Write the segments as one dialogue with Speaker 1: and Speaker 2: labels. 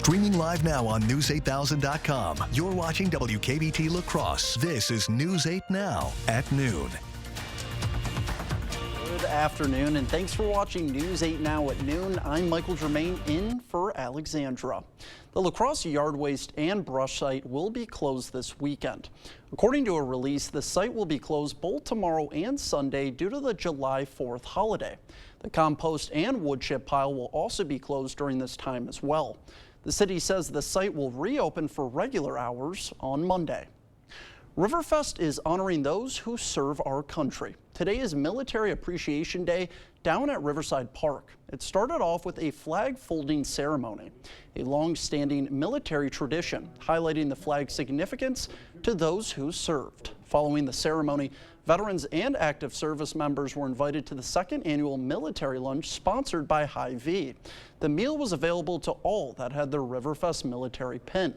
Speaker 1: Streaming live now on News8000.com. You're watching WKBT La Crosse. This is News 8 Now at noon.
Speaker 2: Good afternoon, and thanks for watching News 8 Now at noon. I'm Michael Germain in for Alexandra. The La Crosse Yard Waste and Brush site will be closed this weekend. According to a release, the site will be closed both tomorrow and Sunday due to the July 4th holiday. The compost and wood chip pile will also be closed during this time as well. The city says the site will reopen for regular hours on Monday. Riverfest is honoring those who serve our country. Today is Military Appreciation Day down at Riverside Park. It started off with a flag folding ceremony, a long-standing military tradition highlighting the flag's significance to those who served. Following the ceremony, veterans and active service members were invited to the second annual military lunch sponsored by Hy-Vee. The meal was available to all that had their Riverfest military pin.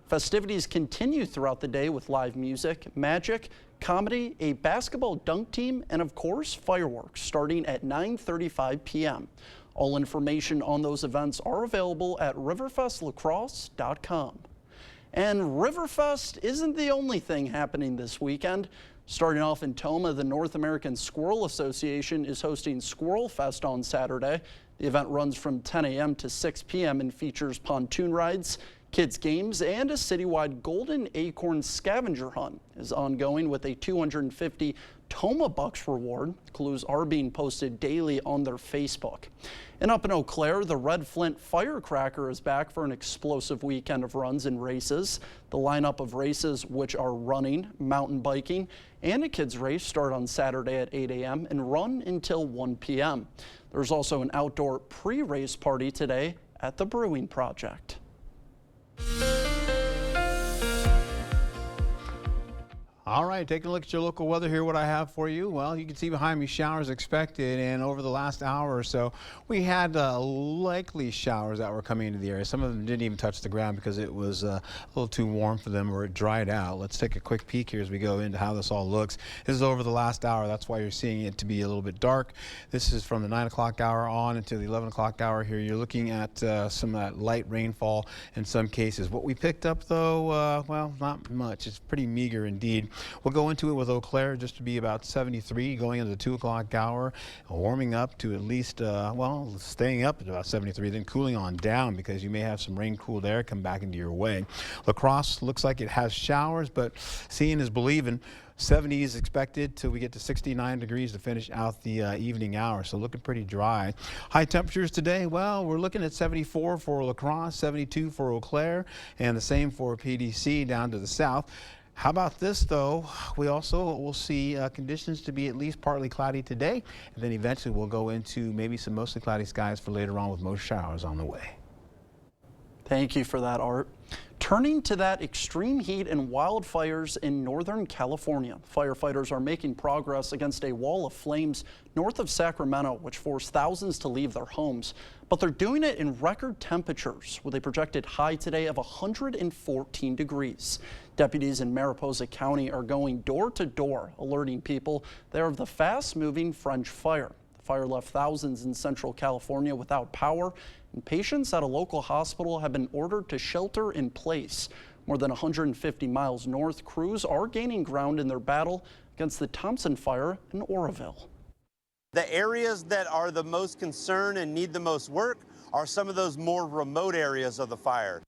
Speaker 2: Festivities continue throughout the day with live music, magic, comedy, a basketball dunk team, and of course, fireworks starting at 9:35 p.m. All information on those events are available at riverfestlacrosse.com. And Riverfest isn't the only thing happening this weekend. Starting off in Tomah, the North American Squirrel Association is hosting Squirrel Fest on Saturday. The event runs from 10 a.m. to 6 p.m. and features pontoon rides, kids games, and a citywide golden acorn scavenger hunt is ongoing with a 250 Tomah Bucks reward. Clues are being posted daily on their Facebook. And up in Eau Claire, the Red Flint Firecracker is back for an explosive weekend of runs and races. The lineup of races, which are running, mountain biking, and a kids race, start on Saturday at 8 a.m. and run until 1 p.m. There's also an outdoor pre-race party today at the Brewing Project.
Speaker 3: All right, taking a look at your local weather here, what I have for you. Well, you can see behind me showers expected, and over the last hour or so, we had likely showers that were coming into the area. Some of them didn't even touch the ground because it was a little too warm for them or it dried out. Let's take a quick peek here as we go into how this all looks. This is over the last hour. That's why you're seeing it to be a little bit dark. This is from the 9 o'clock hour on until the 11 o'clock hour here. You're looking at some light rainfall in some cases. What we picked up, though, well, not much. It's pretty meager indeed. We'll go into it with Eau Claire just to be about 73 going into the 2 o'clock hour, warming up to at least, well, staying up at about 73, then cooling on down because you may have some rain cooled air come back into your way. La Crosse looks like it has showers, but seeing is believing. 70 is expected till we get to 69 degrees to finish out the evening hour, so looking pretty dry. High temperatures today, well, we're looking at 74 for La Crosse, 72 for Eau Claire, and the same for PDC down to the south. How about this, though? We also will see conditions to be at least partly cloudy today, and then eventually we'll go into maybe some mostly cloudy skies for later on with most showers on the way.
Speaker 2: Thank you for that, Art. Turning to that extreme heat and wildfires in Northern California. Firefighters are making progress against a wall of flames north of Sacramento, which forced thousands to leave their homes. But they're doing it in record temperatures with a projected high today of 114 degrees. Deputies in Mariposa County are going door to door, alerting people there of the fast-moving French fire. The fire left thousands in Central California without power, and patients at a local hospital have been ordered to shelter in place. More than 150 miles north, crews are gaining ground in their battle against the Thompson Fire in Oroville.
Speaker 4: The areas that are the most concerned and need the most work are some of those more remote areas of the fire.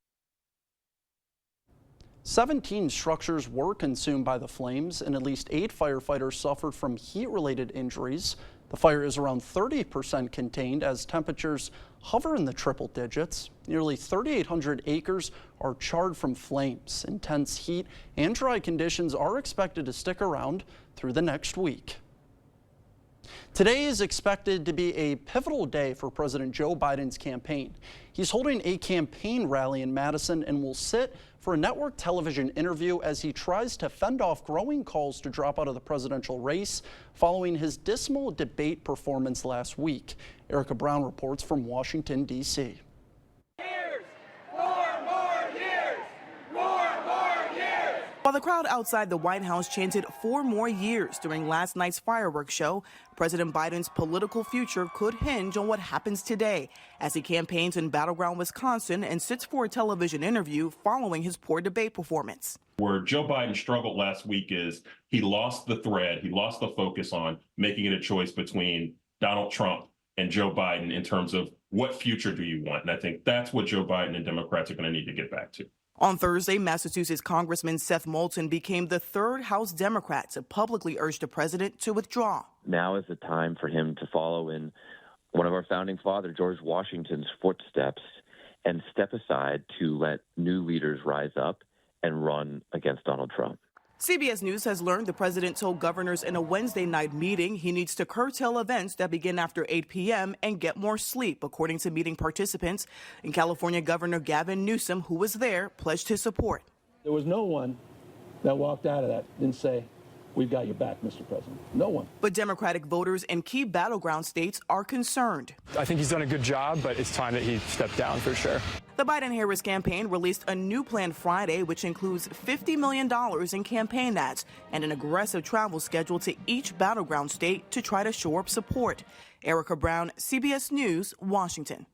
Speaker 2: 17 structures were consumed by the flames, and at least 8 firefighters suffered from heat-related injuries. The fire is around 30% contained as temperatures hover in the triple digits. Nearly 3,800 acres are charred from flames. Intense heat and dry conditions are expected to stick around through the next week. Today is expected to be a pivotal day for President Joe Biden's campaign. He's holding a campaign rally in Madison and will sit for a network television interview as he tries to fend off growing calls to drop out of the presidential race following his dismal debate performance last week. Erica Brown reports from Washington, D.C.
Speaker 5: While the crowd outside the White House chanted 4 more years during last night's fireworks show, President Biden's political future could hinge on what happens today as he campaigns in battleground Wisconsin and sits for a television interview following his poor debate performance.
Speaker 6: Where Joe Biden struggled last week is he lost the thread, he lost the focus on making it a choice between Donald Trump and Joe Biden in terms of what future do you want? And I think that's what Joe Biden and Democrats are going to need to get back to.
Speaker 5: On Thursday, Massachusetts Congressman Seth Moulton became the 3rd House Democrat to publicly urge the president to withdraw.
Speaker 7: Now is the time for him to follow in one of our founding father, George Washington's footsteps, and step aside to let new leaders rise up and run against Donald Trump.
Speaker 5: CBS News has learned the president told governors in a Wednesday night meeting he needs to curtail events that begin after 8 p.m. and get more sleep, according to meeting participants. And California Governor Gavin Newsom, who was there, pledged his support.
Speaker 8: There was no one that walked out of that didn't say, "We've got your back, Mr. President." No one.
Speaker 5: But Democratic voters in key battleground states are concerned.
Speaker 9: I think he's done a good job, but it's time that he stepped down for sure.
Speaker 5: The Biden-Harris campaign released a new plan Friday, which includes $50 million in campaign ads and an aggressive travel schedule to each battleground state to try to shore up support. Erica Brown, CBS News, Washington.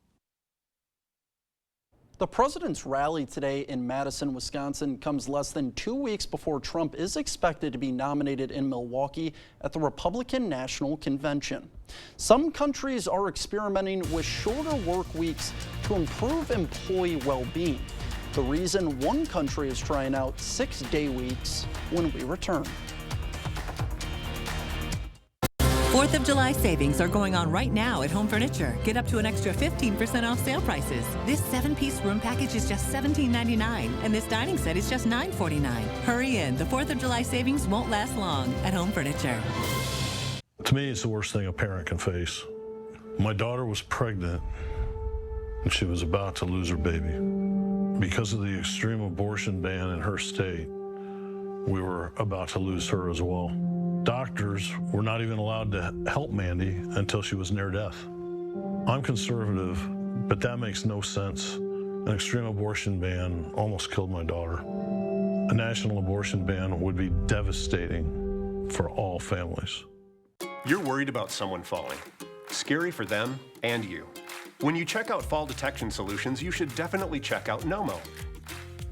Speaker 2: The president's rally today in Madison, Wisconsin comes less than 2 weeks before Trump is expected to be nominated in Milwaukee at the Republican National Convention. Some countries are experimenting with shorter work weeks to improve employee well-being. The reason one country is trying out 6-day weeks when we return.
Speaker 10: 4th of July savings are going on right now at Home Furniture. Get up to an extra 15% off sale prices. This 7-piece room package is just $17.99, and this dining set is just $9.49. Hurry in. The 4th of July savings won't last long at Home Furniture.
Speaker 11: To me, it's the worst thing a parent can face. My daughter was pregnant, and she was about to lose her baby. Because of the extreme abortion ban in her state, we were about to lose her as well. Doctors were not even allowed to help Mandy until she was near death. I'm conservative, but that makes no sense. An extreme abortion ban almost killed my daughter. A national abortion ban would be devastating for all families.
Speaker 12: You're worried about someone falling. Scary for them and you. When you check out fall detection solutions, you should definitely check out Nomo.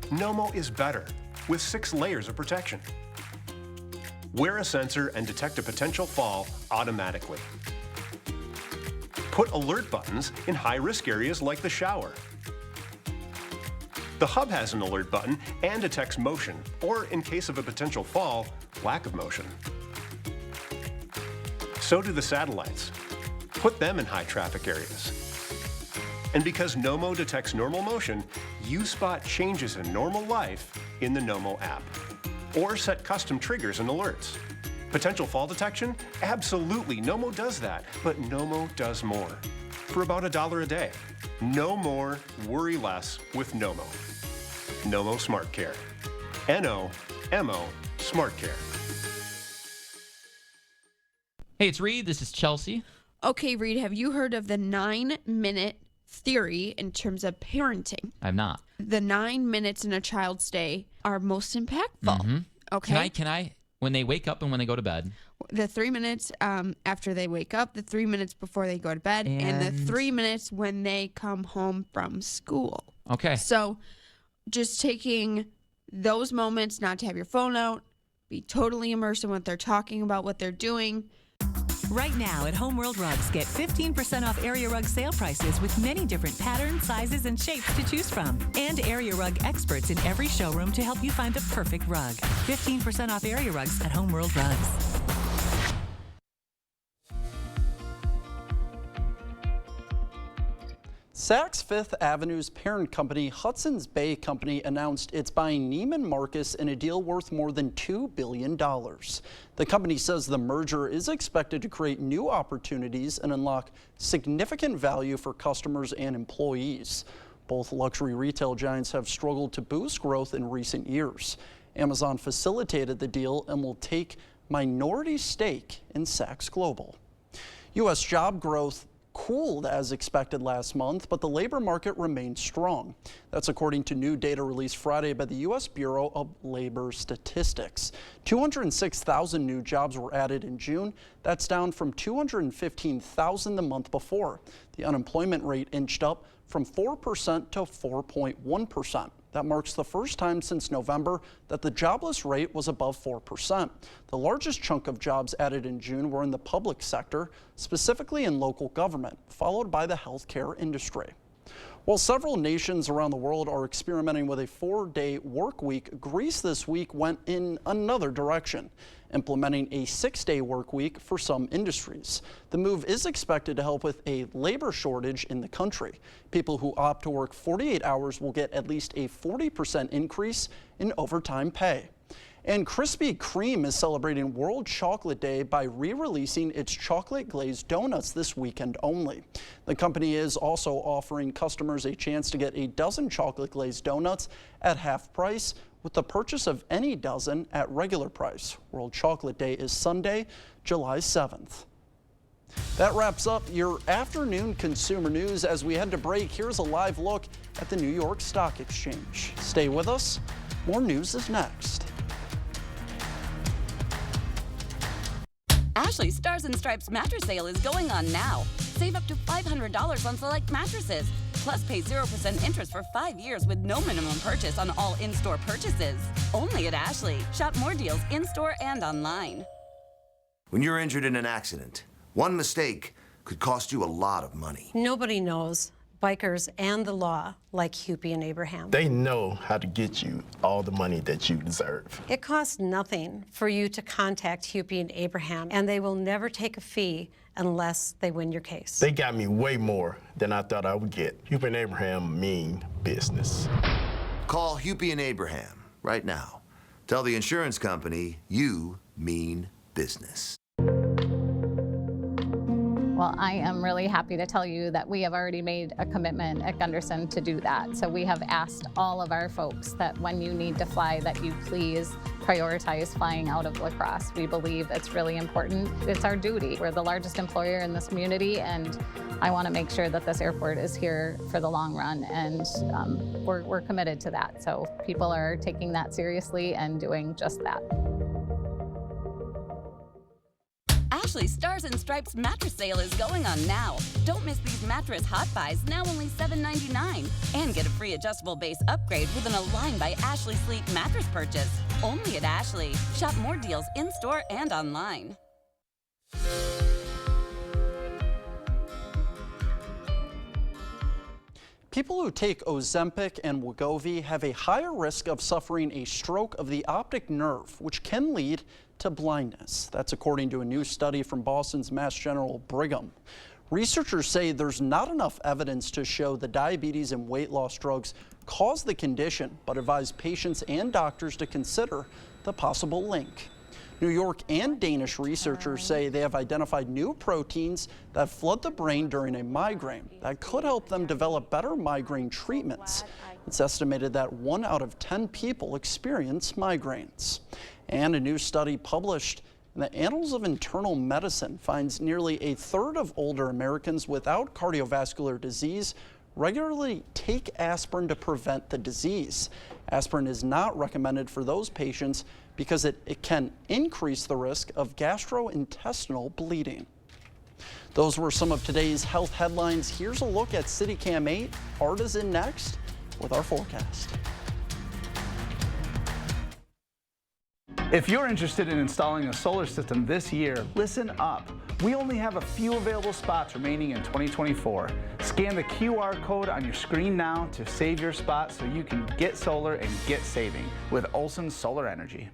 Speaker 12: Nomo is better, with 6 layers of protection. Wear a sensor and detect a potential fall automatically. Put alert buttons in high-risk areas like the shower. The hub has an alert button and detects motion, or in case of a potential fall, lack of motion. So do the satellites. Put them in high-traffic areas. And because Nomo detects normal motion, you spot changes in normal life in the Nomo app. Or set custom triggers and alerts. Potential fall detection? Absolutely, Nomo does that, but Nomo does more. For about $1 a day. No more, worry less with Nomo. Nomo Smart Care. N-O-M-O Smart Care.
Speaker 13: Hey, it's Reed. This is Chelsea.
Speaker 14: Okay, Reed, have you heard of the 9-minute theory in terms of parenting?
Speaker 13: I'm not.
Speaker 14: The 9 minutes in a child's day are most impactful.
Speaker 13: Mm-hmm.
Speaker 14: Okay.
Speaker 13: Can I, when they wake up and when they go to bed?
Speaker 14: The 3 minutes after they wake up, the 3 minutes before they go to bed, and the 3 minutes when they come home from school.
Speaker 13: Okay.
Speaker 14: So just taking those moments, not to have your phone out, be totally immersed in what they're talking about, what they're doing.
Speaker 10: Right now at Homeworld Rugs, get 15% off Area Rug sale prices with many different patterns, sizes, and shapes to choose from. And Area Rug experts in every showroom to help you find the perfect rug. 15% off Area Rugs at Homeworld Rugs.
Speaker 2: Saks Fifth Avenue's parent company, Hudson's Bay Company, announced it's buying Neiman Marcus in a deal worth more than $2 billion. The company says the merger is expected to create new opportunities and unlock significant value for customers and employees. Both luxury retail giants have struggled to boost growth in recent years. Amazon facilitated the deal and will take minority stake in Saks Global. U.S. job growth cooled as expected last month, but the labor market remains strong. That's according to new data released Friday by the U.S. Bureau of Labor Statistics. 206,000 new jobs were added in June. That's down from 215,000 the month before. The unemployment rate inched up from 4% to 4.1%. That marks the first time since November that the jobless rate was above 4%. The largest chunk of jobs added in June were in the public sector, specifically in local government, followed by the healthcare industry. While several nations around the world are experimenting with a 4-day work week, Greece this week went in another direction, implementing a 6-day work week for some industries. The move is expected to help with a labor shortage in the country. People who opt to work 48 hours will get at least a 40% increase in overtime pay. And Krispy Kreme is celebrating World Chocolate Day by re-releasing its chocolate glazed donuts this weekend only. The company is also offering customers a chance to get a dozen chocolate glazed donuts at half price with the purchase of any dozen at regular price. World Chocolate Day is Sunday, July 7th. That wraps up your afternoon consumer news. As we head to break, here's a live look at the New York Stock Exchange. Stay with us. More news is next.
Speaker 15: Ashley's Stars and Stripes mattress sale is going on now. Save up to $500 on select mattresses. Plus, pay 0% interest for 5 years with no minimum purchase on all in-store purchases. Only at Ashley. Shop more deals in-store and online.
Speaker 16: When you're injured in an accident, one mistake could cost you a lot of money.
Speaker 17: Nobody knows bikers and the law like Hupy and Abraham.
Speaker 18: They know how to get you all the money that you deserve.
Speaker 17: It costs nothing for you to contact Hupy and Abraham, and they will never take a fee unless they win your case.
Speaker 18: They got me way more than I thought I would get. Hupy and Abraham mean business.
Speaker 16: Call Hupy and Abraham right now. Tell the insurance company you mean business.
Speaker 19: Well, I am really happy to tell you that we have already made a commitment at Gunderson to do that. So we have asked all of our folks that when you need to fly, that you please prioritize flying out of La Crosse. We believe it's really important. It's our duty. We're the largest employer in this community, and I want to make sure that this airport is here for the long run, and we're committed to that. So people are taking that seriously and doing just that.
Speaker 15: Ashley's Stars and Stripes mattress sale is going on now. Don't miss these mattress hot buys, now only $7.99. And get a free adjustable base upgrade with an Align by Ashley Sleep mattress purchase. Only at Ashley. Shop more deals in-store and online.
Speaker 2: People who take Ozempic and Wegovy have a higher risk of suffering a stroke of the optic nerve, which can lead to blindness. That's according to a new study from Boston's Mass General Brigham. Researchers say there's not enough evidence to show the diabetes and weight loss drugs cause the condition, but advise patients and doctors to consider the possible link. New York and Danish researchers say they have identified new proteins that flood the brain during a migraine that could help them develop better migraine treatments. It's estimated that 1 out of 10 people experience migraines. And a new study published in the Annals of Internal Medicine finds nearly a third of older Americans without cardiovascular disease regularly take aspirin to prevent the disease. Aspirin is not recommended for those patients because it can increase the risk of gastrointestinal bleeding. Those were some of today's health headlines. Here's a look at CityCam 8. Art is in next with our forecast.
Speaker 20: If you're interested in installing a solar system this year, listen up. We only have a few available spots remaining in 2024. Scan the QR code on your screen now to save your spot so you can get solar and get saving with Olson Solar Energy.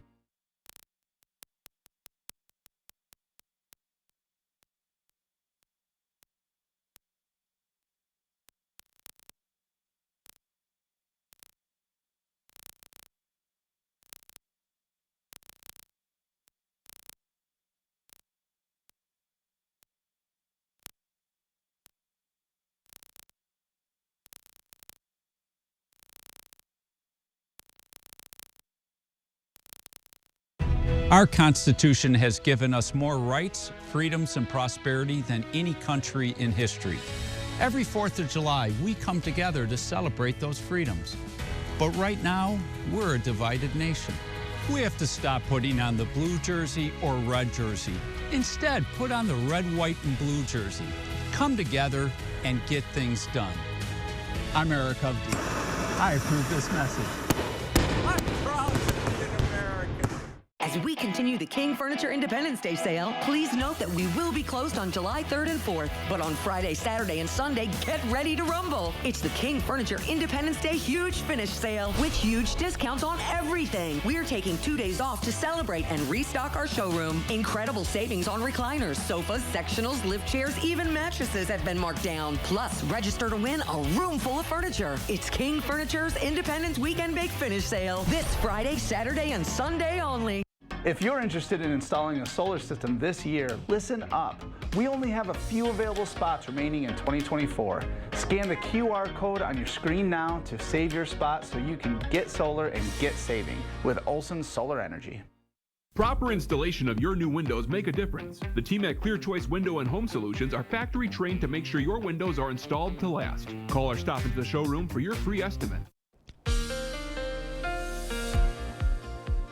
Speaker 21: Our Constitution has given us more rights, freedoms, and prosperity than any country in history. Every 4th of July, we come together to celebrate those freedoms. But right now, we're a divided nation. We have to stop putting on the blue jersey or red jersey. Instead, put on the red, white, and blue jersey. Come together and get things done. I'm Eric Hovde. I approve this message.
Speaker 22: As we continue the King Furniture Independence Day sale, please note that we will be closed on July 3rd and 4th. But on Friday, Saturday, and Sunday, get ready to rumble. It's the King Furniture Independence Day Huge Finish Sale with huge discounts on everything. We're taking 2 days off to celebrate and restock our showroom. Incredible savings on recliners, sofas, sectionals, lift chairs, even mattresses have been marked down. Plus, register to win a room full of furniture. It's King Furniture's Independence Weekend Big Finish Sale this Friday, Saturday, and Sunday only.
Speaker 20: If you're interested in installing a solar system this year, listen up. We only have a few available spots remaining in 2024. Scan the QR code on your screen now to save your spot so you can get solar and get saving with Olson Solar Energy.
Speaker 23: Proper installation of your new windows make a difference. The team at Clear Choice Window and Home Solutions are factory trained to make sure your windows are installed to last. Call or stop into the showroom for your free estimate.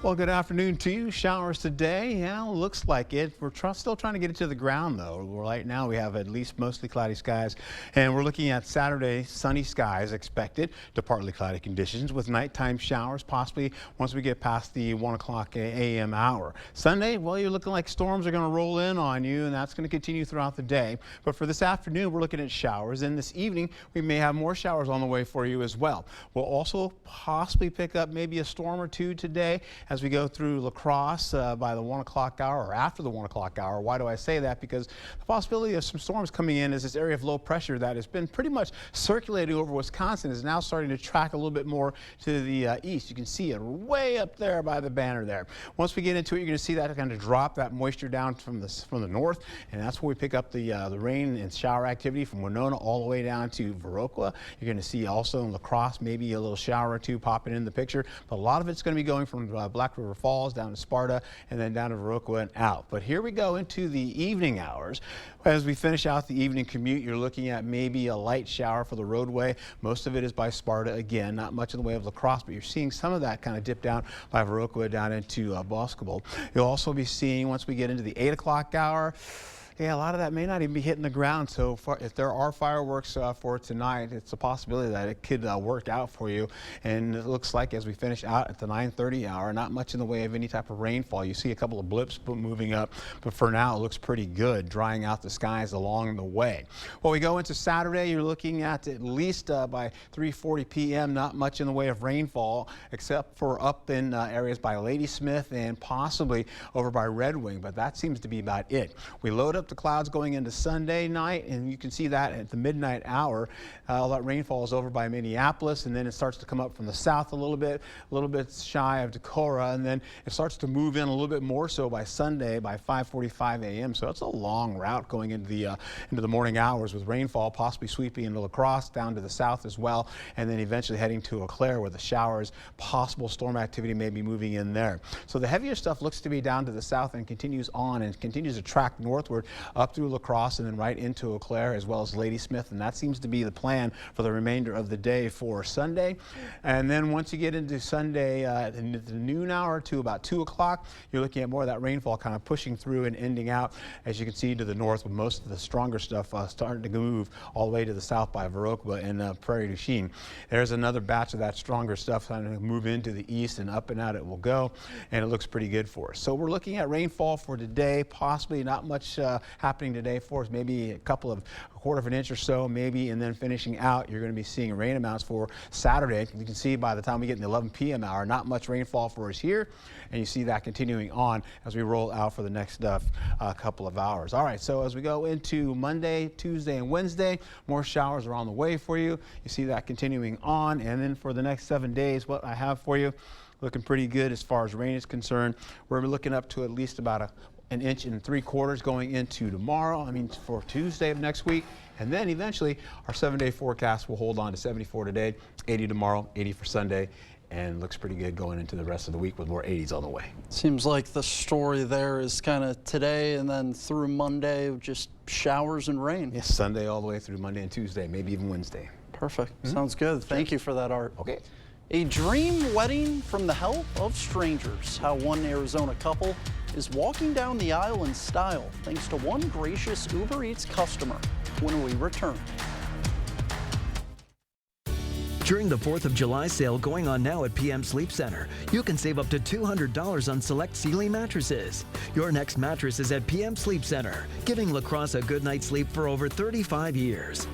Speaker 3: Well, good afternoon to you. Showers today. Yeah, looks like it. We're still trying to get it to the ground, though. Right now, we have at least mostly cloudy skies, and we're looking at Saturday, sunny skies expected to partly cloudy conditions with nighttime showers, possibly once we get past the 1 o'clock a.m. hour. Sunday, well, you're looking like storms are going to roll in on you, and that's going to continue throughout the day. But for this afternoon, we're looking at showers, and this evening, we may have more showers on the way for you as well. We'll also possibly pick up maybe a storm or two today as we go through La Crosse by the 1 o'clock hour or after the 1 o'clock hour. Why do I say that? Because the possibility of some storms coming in is this area of low pressure that has been pretty much circulating over Wisconsin is now starting to track a little bit more to the east. You can see it way up there by the banner there. Once we get into it, you're going to see that kind of drop that moisture down from the north, and that's where we pick up the rain and shower activity from Winona all the way down to Viroqua. You're going to see also in La Crosse maybe a little shower or two popping in the picture, but a lot of it's going to be going from Black River Falls down to Sparta and then down to Viroqua and out. But here we go into the evening hours. As we finish out the evening commute, you're looking at maybe a light shower for the roadway. Most of it is by Sparta. Again, not much in the way of La Crosse, but you're seeing some of that kind of dip down by Viroqua down into Boscobel. You'll also be seeing, once we get into the 8 o'clock hour, yeah, a lot of that may not even be hitting the ground. So if there are fireworks for tonight, it's a possibility that it could work out for you. And it looks like as we finish out at the 9:30 hour, not much in the way of any type of rainfall. You see a couple of blips moving up, but for now it looks pretty good, drying out the skies along the way. Well, we go into Saturday, you're looking at least by 3:40 p.m., not much in the way of rainfall, except for up in areas by Ladysmith and possibly over by Red Wing, but that seems to be about it. We load up the clouds going into Sunday night, and you can see that at the midnight hour. All that rainfall is over by Minneapolis, and then it starts to come up from the south a little bit shy of Decorah, and then it starts to move in a little bit more so by Sunday by 5:45 a.m. So it's a long route going into the morning hours with rainfall possibly sweeping into La Crosse down to the south as well, and then eventually heading to Eau Claire where the showers, possible storm activity may be moving in there. So the heavier stuff looks to be down to the south and continues on and continues to track northward up through La Crosse and then right into Eau Claire as well as Ladysmith, and that seems to be the plan for the remainder of the day for Sunday. And then once you get into Sunday in the noon hour to about 2 o'clock, you're looking at more of that rainfall kind of pushing through and ending out, as you can see, to the north, with most of the stronger stuff starting to move all the way to the south by Viroqua and Prairie du Chien. There's another batch of that stronger stuff starting to move into the east, and up and out it will go, and it looks pretty good for us. So we're looking at rainfall for today, possibly not much happening today for us, maybe a quarter of an inch or so maybe, and then finishing out you're going to be seeing rain amounts for Saturday. You can see by the time we get in the 11 p.m. hour, not much rainfall for us here, and you see that continuing on as we roll out for the next couple of hours. All right, so as we go into Monday, Tuesday, and Wednesday, more showers are on the way for you. You see that continuing on, and then for the next 7 days, what I have for you looking pretty good as far as rain is concerned. We're looking up to at least about an inch and 3/4 going into tomorrow, for Tuesday of next week. And then eventually our 7-day forecast will hold on to 74 today, 80 tomorrow, 80 for Sunday, and looks pretty good going into the rest of the week with more 80s on the way.
Speaker 2: Seems like the story there is kind of today and then through Monday, just showers and rain.
Speaker 3: Yes, Sunday all the way through Monday and Tuesday, maybe even Wednesday.
Speaker 2: Perfect. Sounds good. Thank you for that, Art.
Speaker 3: Okay.
Speaker 2: A dream wedding from the help of strangers. How one Arizona couple is walking down the aisle in style thanks to one gracious Uber Eats customer when we return.
Speaker 1: During the 4th of July sale going on now at PM Sleep Center, you can save up to $200 on select Sealy mattresses. Your next mattress is at PM Sleep Center, giving La Crosse a good night's sleep for over 35 years.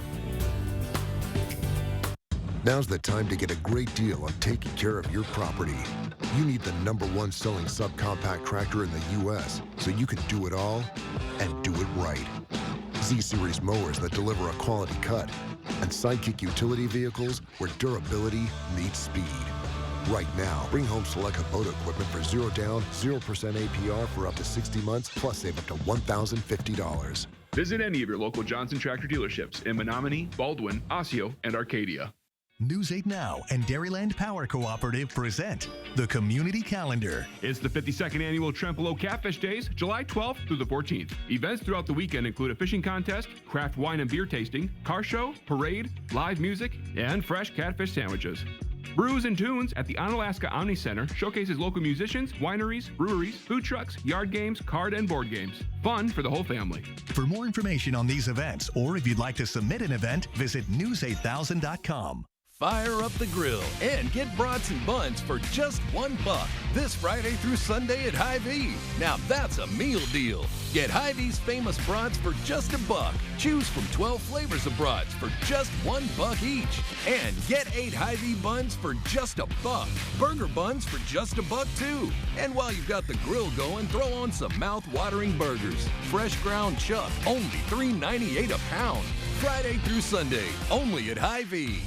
Speaker 4: Now's the time to get a great deal on taking care of your property. You need the #1 selling subcompact tractor in the U.S. so you can do it all and do it right. Z-Series mowers that deliver a quality cut, and Sidekick utility vehicles where durability meets speed. Right now, bring home select Kubota equipment for 0 down, 0% APR for up to 60 months, plus save up to $1,050.
Speaker 23: Visit any of your local Johnson Tractor dealerships in Menominee, Baldwin, Osseo, and Arcadia.
Speaker 6: News 8 Now and Dairyland Power Cooperative present the Community Calendar.
Speaker 23: It's the 52nd Annual Trempealeau Catfish Days, July 12th through the 14th. Events throughout the weekend include a fishing contest, craft wine and beer tasting, car show, parade, live music, and fresh catfish sandwiches. Brews and Tunes at the Onalaska Omni Center showcases local musicians, wineries, breweries, food trucks, yard games, card and board games. Fun for the whole family.
Speaker 6: For more information on these events, or if you'd like to submit an event, visit news8000.com.
Speaker 24: Fire up the grill and get brats and buns for just $1 this Friday through Sunday at Hy-Vee. Now that's a meal deal. Get Hy-Vee's famous brats for just $1. Choose from 12 flavors of brats for just $1 each. And get 8 Hy-Vee buns for just $1. Burger buns for just $1 too. And while you've got the grill going, throw on some mouth-watering burgers. Fresh ground chuck, only $3.98 a pound. Friday through Sunday, only at Hy-Vee.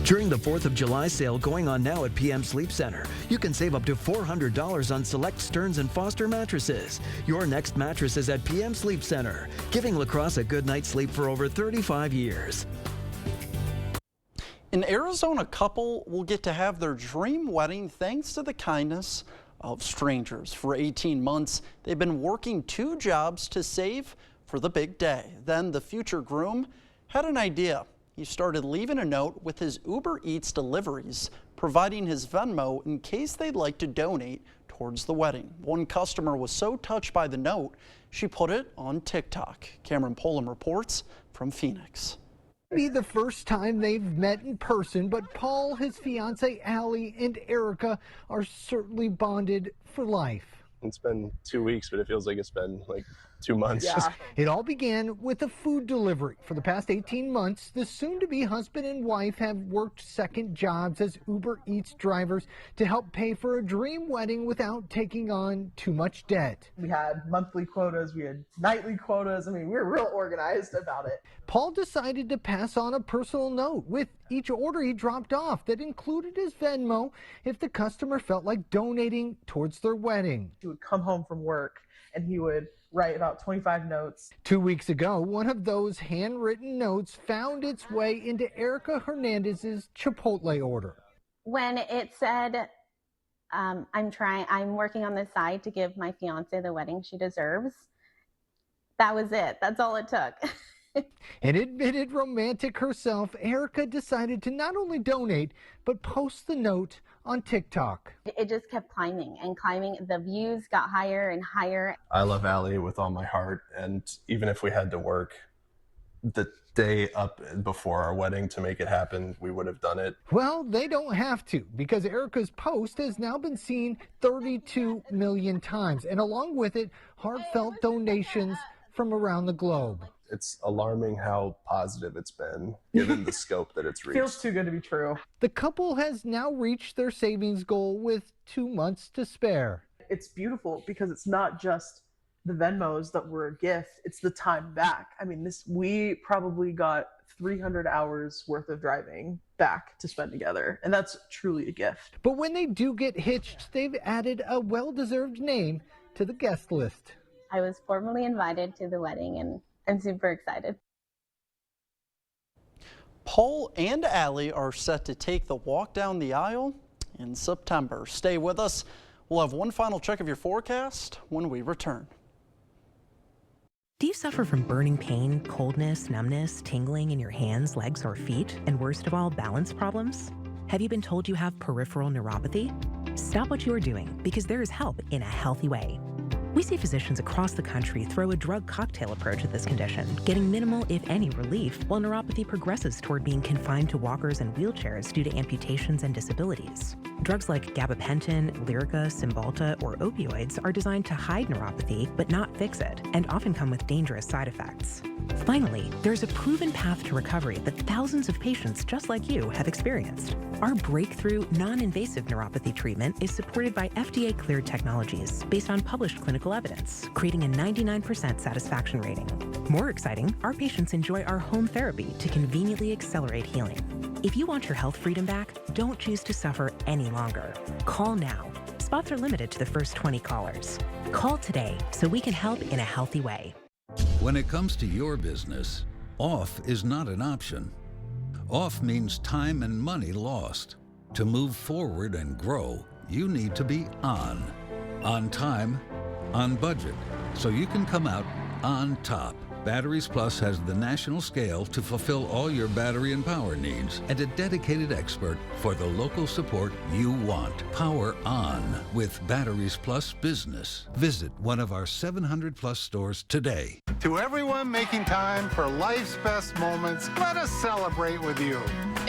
Speaker 1: During the 4th of July sale going on now at PM Sleep Center, you can save up to $400 on select Stearns & Foster mattresses. Your next mattress is at PM Sleep Center, giving La Crosse a good night's sleep for over 35 years.
Speaker 2: An Arizona couple will get to have their dream wedding thanks to the kindness of strangers. For 18 months, they've been working 2 jobs to save for the big day. Then the future groom had an idea. He started leaving a note with his Uber Eats deliveries, providing his Venmo in case they'd like to donate towards the wedding. One customer was so touched by the note, she put it on TikTok. Cameron Polam reports from Phoenix.
Speaker 25: Be the first time they've met in person, but Paul, his fiancee Allie, and Erica are certainly bonded for life.
Speaker 26: It's been 2 weeks, but it feels like it's been like 2 months.
Speaker 25: Yeah. It all began with a food delivery. For the past 18 months, the soon-to-be husband and wife have worked second jobs as Uber Eats drivers to help pay for a dream wedding without taking on too much debt.
Speaker 27: We had monthly quotas, we had nightly quotas. I mean, we were real organized about it.
Speaker 25: Paul decided to pass on a personal note with each order he dropped off that included his Venmo if the customer felt like donating towards their wedding.
Speaker 27: He would come home from work and he would write about 25 notes.
Speaker 25: 2 weeks ago, one of those handwritten notes found its way into Erica Hernandez's Chipotle order.
Speaker 28: When it said, I'm working on the side to give my fiance the wedding she deserves, that was it. That's all it took.
Speaker 25: An admitted romantic herself, Erica decided to not only donate, but post the note on TikTok.
Speaker 28: It just kept climbing and climbing. The views got higher and higher.
Speaker 26: I love Allie with all my heart, and even if we had to work the day up before our wedding to make it happen, we would have done it.
Speaker 25: Well, they don't have to, because Erica's post has now been seen 32 million times, and along with it, heartfelt donations from around the globe.
Speaker 26: It's alarming how positive it's been, given the scope that it's reached.
Speaker 27: Feels too good to be true.
Speaker 25: The couple has now reached their savings goal with 2 months to spare.
Speaker 27: It's beautiful because it's not just the Venmos that were a gift, it's the time back. I mean, we probably got 300 hours worth of driving back to spend together, and that's truly a gift.
Speaker 25: But when they do get hitched, they've added a well-deserved name to the guest list.
Speaker 28: I was formally invited to the wedding and I'm super excited.
Speaker 2: Paul and Allie are set to take the walk down the aisle in September. Stay with us. We'll have one final check of your forecast when we return.
Speaker 5: Do you suffer from burning pain, coldness, numbness, tingling in your hands, legs, or feet, and worst of all, balance problems? Have you been told you have peripheral neuropathy? Stop what you are doing, because there is help in a healthy way. We see physicians across the country throw a drug cocktail approach at this condition, getting minimal, if any, relief while neuropathy progresses toward being confined to walkers and wheelchairs due to amputations and disabilities. Drugs like gabapentin, Lyrica, Cymbalta, or opioids are designed to hide neuropathy but not fix it, and often come with dangerous side effects. Finally, there's a proven path to recovery that thousands of patients just like you have experienced. Our breakthrough, non-invasive neuropathy treatment is supported by FDA-cleared technologies based on published clinical evidence, creating a 99% satisfaction rating. More exciting, our patients enjoy our home therapy to conveniently accelerate healing. If you want your health freedom back, don't choose to suffer any longer. Call now. Spots are limited to the first 20 callers. Call today so we can help in a healthy way.
Speaker 7: When it comes to your business, off is not an option. Off means time and money lost. To move forward and grow, you need to be on time, on budget, so you can come out on top. Batteries Plus has the national scale to fulfill all your battery and power needs, and a dedicated expert for the local support you want. Power on with Batteries Plus Business. Visit one of our 700+ stores today.
Speaker 8: To everyone making time for life's best moments, let us celebrate with you.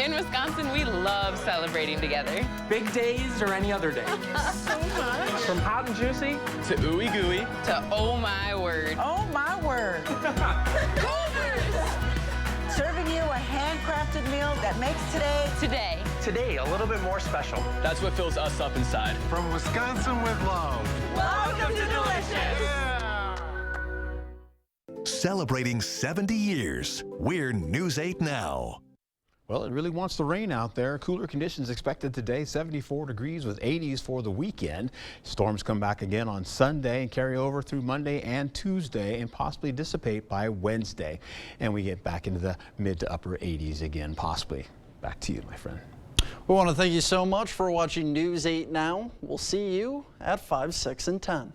Speaker 9: In Wisconsin, we love celebrating together.
Speaker 11: Big days or any other day.
Speaker 9: So much.
Speaker 11: From hot and juicy to ooey gooey
Speaker 9: to oh my word.
Speaker 12: Oh my word. Serving you a handcrafted meal that makes
Speaker 11: today a little bit more special. That's what fills us up inside.
Speaker 8: From Wisconsin with love.
Speaker 12: Welcome to Delicious.
Speaker 8: Yeah.
Speaker 6: Celebrating 70 years. We're News 8 Now.
Speaker 3: Well, it really wants to rain out there. Cooler conditions expected today, 74 degrees with 80s for the weekend. Storms come back again on Sunday and carry over through Monday and Tuesday and possibly dissipate by Wednesday. And we get back into the mid to upper 80s again, possibly. Back to you, my friend.
Speaker 2: We want to thank you so much for watching News 8 Now. We'll see you at 5, 6, and 10.